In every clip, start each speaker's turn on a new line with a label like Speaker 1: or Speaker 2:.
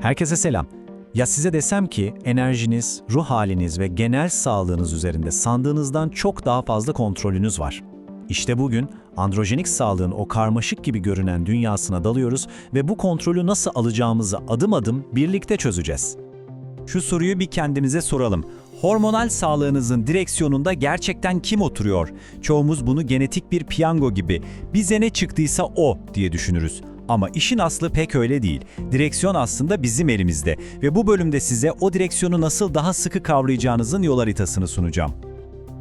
Speaker 1: Herkese selam. Ya size desem ki enerjiniz, ruh haliniz ve genel sağlığınız üzerinde sandığınızdan çok daha fazla kontrolünüz var. İşte bugün androjenik sağlığın o karmaşık gibi görünen dünyasına dalıyoruz ve bu kontrolü nasıl alacağımızı adım adım birlikte çözeceğiz. Şu soruyu bir kendimize soralım. Hormonal sağlığınızın direksiyonunda gerçekten kim oturuyor? Çoğumuz bunu genetik bir piyango gibi, bize ne çıktıysa o diye düşünürüz. Ama işin aslı pek öyle değil. Direksiyon aslında bizim elimizde ve bu bölümde size o direksiyonu nasıl daha sıkı kavrayacağınızın yol haritasını sunacağım.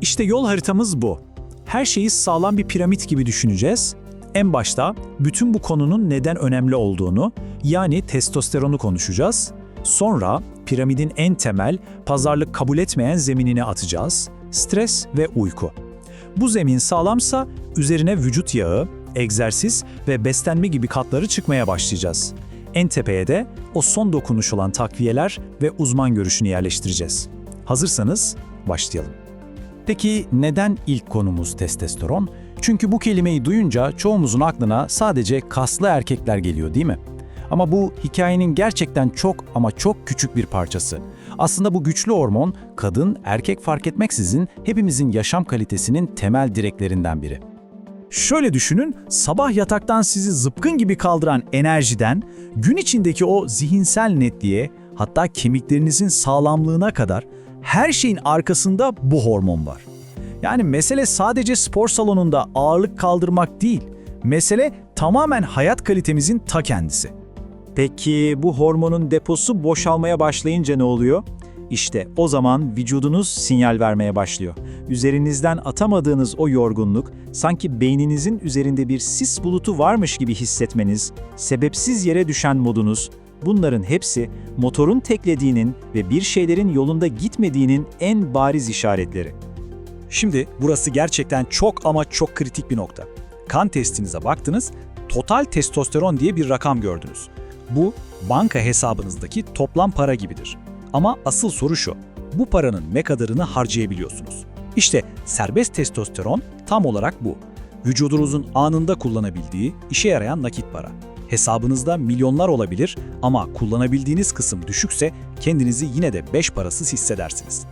Speaker 2: İşte yol haritamız bu. Her şeyi sağlam bir piramit gibi düşüneceğiz. En başta bütün bu konunun neden önemli olduğunu, yani testosteronu konuşacağız. Sonra piramidin en temel, pazarlık kabul etmeyen zeminine atacağız. Stres ve uyku. Bu zemin sağlamsa üzerine vücut yağı, egzersiz ve beslenme gibi katları çıkmaya başlayacağız. En tepeye de o son dokunuş olan takviyeler ve uzman görüşünü yerleştireceğiz. Hazırsanız başlayalım. Peki neden ilk konumuz testosteron? Çünkü bu kelimeyi duyunca çoğumuzun aklına sadece kaslı erkekler geliyor, değil mi? Ama bu hikayenin gerçekten çok ama çok küçük bir parçası. Aslında bu güçlü hormon, kadın, erkek fark etmeksizin hepimizin yaşam kalitesinin temel direklerinden biri. Şöyle düşünün, sabah yataktan sizi zıpkın gibi kaldıran enerjiden, gün içindeki o zihinsel netliğe, hatta kemiklerinizin sağlamlığına kadar her şeyin arkasında bu hormon var. Yani mesele sadece spor salonunda ağırlık kaldırmak değil, mesele tamamen hayat kalitemizin ta kendisi.
Speaker 3: Peki bu hormonun deposu boşalmaya başlayınca ne oluyor? İşte o zaman vücudunuz sinyal vermeye başlıyor. Üzerinizden atamadığınız o yorgunluk, sanki beyninizin üzerinde bir sis bulutu varmış gibi hissetmeniz, sebepsiz yere düşen modunuz, bunların hepsi motorun teklediğinin ve bir şeylerin yolunda gitmediğinin en bariz işaretleri.
Speaker 2: Şimdi burası gerçekten çok ama çok kritik bir nokta. Kan testinize baktınız, total testosteron diye bir rakam gördünüz. Bu banka hesabınızdaki toplam para gibidir. Ama asıl soru şu, bu paranın ne kadarını harcayabiliyorsunuz? İşte serbest testosteron tam olarak bu. Vücudunuzun anında kullanabildiği, işe yarayan nakit para. Hesabınızda milyonlar olabilir ama kullanabildiğiniz kısım düşükse kendinizi yine de beş parasız hissedersiniz.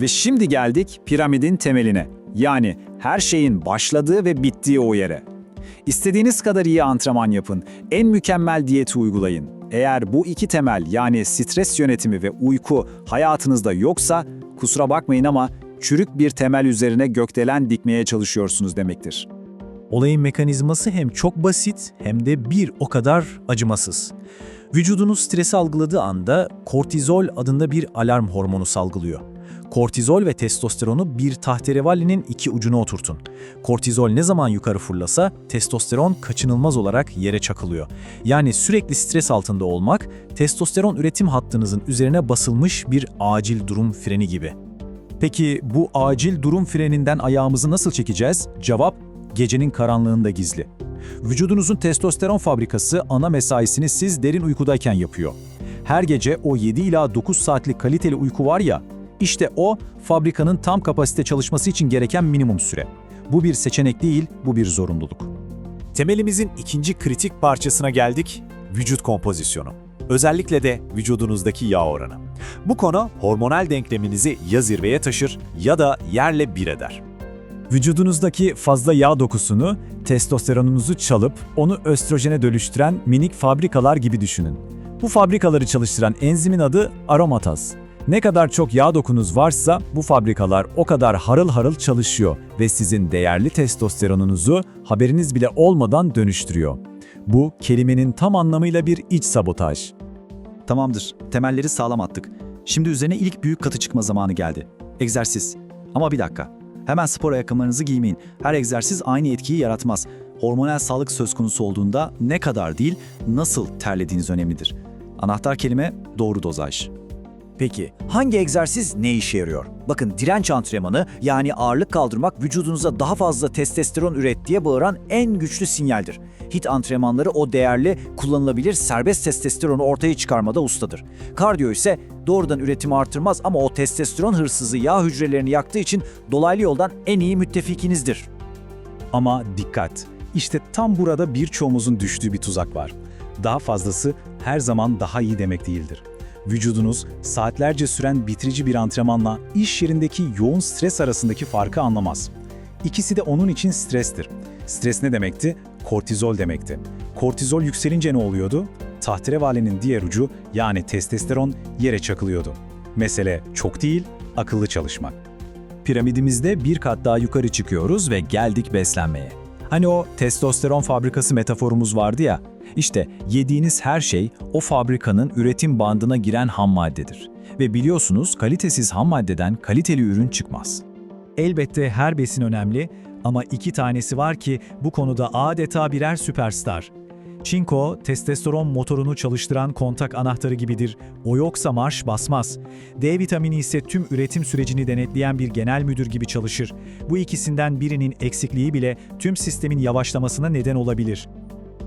Speaker 3: Ve şimdi geldik piramidin temeline. Yani her şeyin başladığı ve bittiği o yere. İstediğiniz kadar iyi antrenman yapın, en mükemmel diyeti uygulayın. Eğer bu iki temel, yani stres yönetimi ve uyku hayatınızda yoksa, kusura bakmayın ama çürük bir temel üzerine gökdelen dikmeye çalışıyorsunuz demektir.
Speaker 2: Olayın mekanizması hem çok basit hem de bir o kadar acımasız. Vücudunuz stresi algıladığı anda kortizol adında bir alarm hormonu salgılıyor. Kortizol ve testosteronu bir tahterevalinin iki ucuna oturtun. Kortizol ne zaman yukarı fırlasa testosteron kaçınılmaz olarak yere çakılıyor. Yani sürekli stres altında olmak, testosteron üretim hattınızın üzerine basılmış bir acil durum freni gibi. Peki bu acil durum freninden ayağımızı nasıl çekeceğiz? Cevap, gecenin karanlığında gizli. Vücudunuzun testosteron fabrikası ana mesaisini siz derin uykudayken yapıyor. Her gece o 7 ila 9 saatlik kaliteli uyku var ya, İşte o, fabrikanın tam kapasite çalışması için gereken minimum süre. Bu bir seçenek değil, bu bir zorunluluk. Temelimizin ikinci kritik parçasına geldik, vücut kompozisyonu. Özellikle de vücudunuzdaki yağ oranı. Bu konu hormonal denkleminizi ya zirveye taşır ya da yerle bir eder. Vücudunuzdaki fazla yağ dokusunu, testosteronunuzu çalıp onu östrojene dönüştüren minik fabrikalar gibi düşünün. Bu fabrikaları çalıştıran enzimin adı aromataz. Ne kadar çok yağ dokunuz varsa bu fabrikalar o kadar harıl harıl çalışıyor ve sizin değerli testosteronunuzu haberiniz bile olmadan dönüştürüyor. Bu kelimenin tam anlamıyla bir iç sabotaj.
Speaker 4: Tamamdır, temelleri sağlam attık. Şimdi üzerine ilk büyük katı çıkma zamanı geldi. Egzersiz. Ama bir dakika, hemen spor ayakkabılarınızı giymeyin. Her egzersiz aynı etkiyi yaratmaz. Hormonal sağlık söz konusu olduğunda ne kadar değil, nasıl terlediğiniz önemlidir. Anahtar kelime doğru dozaj.
Speaker 5: Peki hangi egzersiz ne işe yarıyor? Bakın, direnç antrenmanı, yani ağırlık kaldırmak, vücudunuza daha fazla testosteron üret diye bağıran en güçlü sinyaldir. HIIT antrenmanları o değerli, kullanılabilir serbest testosteronu ortaya çıkarmada ustadır. Kardiyo ise doğrudan üretimi artırmaz ama o testosteron hırsızı yağ hücrelerini yaktığı için dolaylı yoldan en iyi müttefikinizdir.
Speaker 2: Ama dikkat! İşte tam burada birçoğumuzun düştüğü bir tuzak var. Daha fazlası her zaman daha iyi demek değildir. Vücudunuz saatlerce süren bitirici bir antrenmanla iş yerindeki yoğun stres arasındaki farkı anlamaz. İkisi de onun için strestir. Stres ne demekti? Kortizol demekti. Kortizol yükselince ne oluyordu? Tahterevallenin diğer ucu yani testosteron yere çakılıyordu. Mesele çok değil, akıllı çalışmak. Piramidimizde bir kat daha yukarı çıkıyoruz ve geldik beslenmeye. Hani o testosteron fabrikası metaforumuz vardı ya, işte yediğiniz her şey o fabrikanın üretim bandına giren ham maddedir. Ve biliyorsunuz kalitesiz ham maddeden kaliteli ürün çıkmaz. Elbette her besin önemli ama iki tanesi var ki bu konuda adeta birer süperstar. Çinko, testosteron motorunu çalıştıran kontak anahtarı gibidir. O yoksa marş basmaz. D vitamini ise tüm üretim sürecini denetleyen bir genel müdür gibi çalışır. Bu ikisinden birinin eksikliği bile tüm sistemin yavaşlamasına neden olabilir.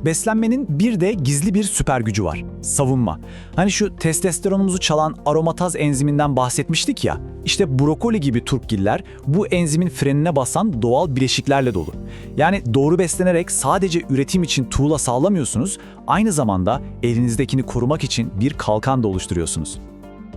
Speaker 5: Beslenmenin bir de gizli bir süper gücü var. Savunma. Hani şu testosteronumuzu çalan aromataz enziminden bahsetmiştik ya. İşte brokoli gibi turpgiller bu enzimin frenine basan doğal bileşiklerle dolu. Yani doğru beslenerek sadece üretim için tuğla sağlamıyorsunuz, aynı zamanda elinizdekini korumak için bir kalkan da oluşturuyorsunuz.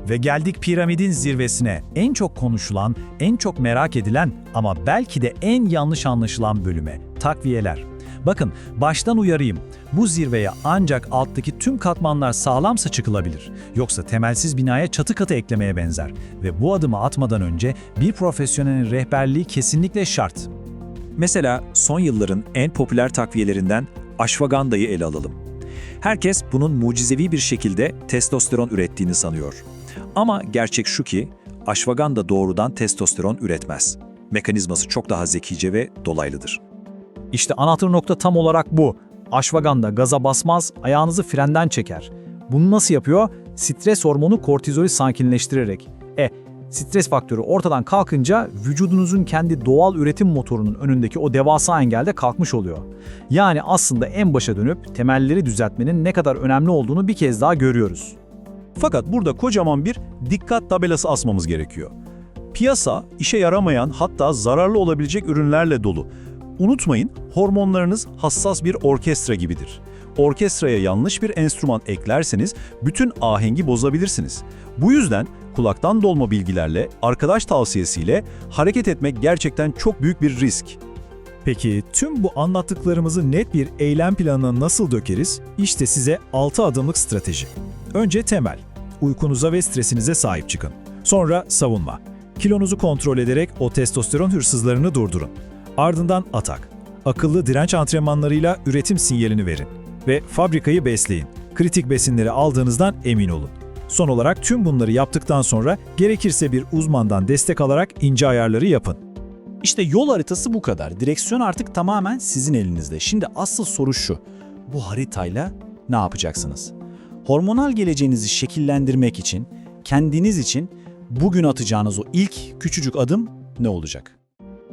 Speaker 2: Ve geldik piramidin zirvesine. En çok konuşulan, en çok merak edilen ama belki de en yanlış anlaşılan bölüme. Takviyeler. Bakın, baştan uyarayım. Bu zirveye ancak alttaki tüm katmanlar sağlamsa çıkılabilir. Yoksa temelsiz binaya çatı katı eklemeye benzer. Ve bu adımı atmadan önce bir profesyonelin rehberliği kesinlikle şart.
Speaker 3: Mesela son yılların en popüler takviyelerinden Ashwagandha'yı ele alalım. Herkes bunun mucizevi bir şekilde testosteron ürettiğini sanıyor. Ama gerçek şu ki Ashwagandha doğrudan testosteron üretmez. Mekanizması çok daha zekice ve dolaylıdır.
Speaker 2: İşte anahtar nokta tam olarak bu. Ashwagandha gaza basmaz, ayağınızı frenden çeker. Bunu nasıl yapıyor? Stres hormonu kortizolü sakinleştirerek. Stres faktörü ortadan kalkınca vücudunuzun kendi doğal üretim motorunun önündeki o devasa engel de kalkmış oluyor. Yani aslında en başa dönüp temelleri düzeltmenin ne kadar önemli olduğunu bir kez daha görüyoruz.
Speaker 6: Fakat burada kocaman bir dikkat tabelası asmamız gerekiyor. Piyasa işe yaramayan hatta zararlı olabilecek ürünlerle dolu. Unutmayın, hormonlarınız hassas bir orkestra gibidir. Orkestraya yanlış bir enstrüman eklerseniz bütün ahengi bozabilirsiniz. Bu yüzden kulaktan dolma bilgilerle, arkadaş tavsiyesiyle hareket etmek gerçekten çok büyük bir risk.
Speaker 2: Peki tüm bu anlattıklarımızı net bir eylem planına nasıl dökeriz? İşte size 6 adımlık strateji. Önce temel. Uykunuza ve stresinize sahip çıkın. Sonra savunma. Kilonuzu kontrol ederek o testosteron hırsızlarını durdurun. Ardından atak. Akıllı direnç antrenmanlarıyla üretim sinyalini verin. Ve fabrikayı besleyin. Kritik besinleri aldığınızdan emin olun. Son olarak tüm bunları yaptıktan sonra gerekirse bir uzmandan destek alarak ince ayarları yapın.
Speaker 7: İşte yol haritası bu kadar. Direksiyon artık tamamen sizin elinizde. Şimdi asıl soru şu. Bu haritayla ne yapacaksınız? Hormonal geleceğinizi şekillendirmek için, kendiniz için bugün atacağınız o ilk küçücük adım ne olacak?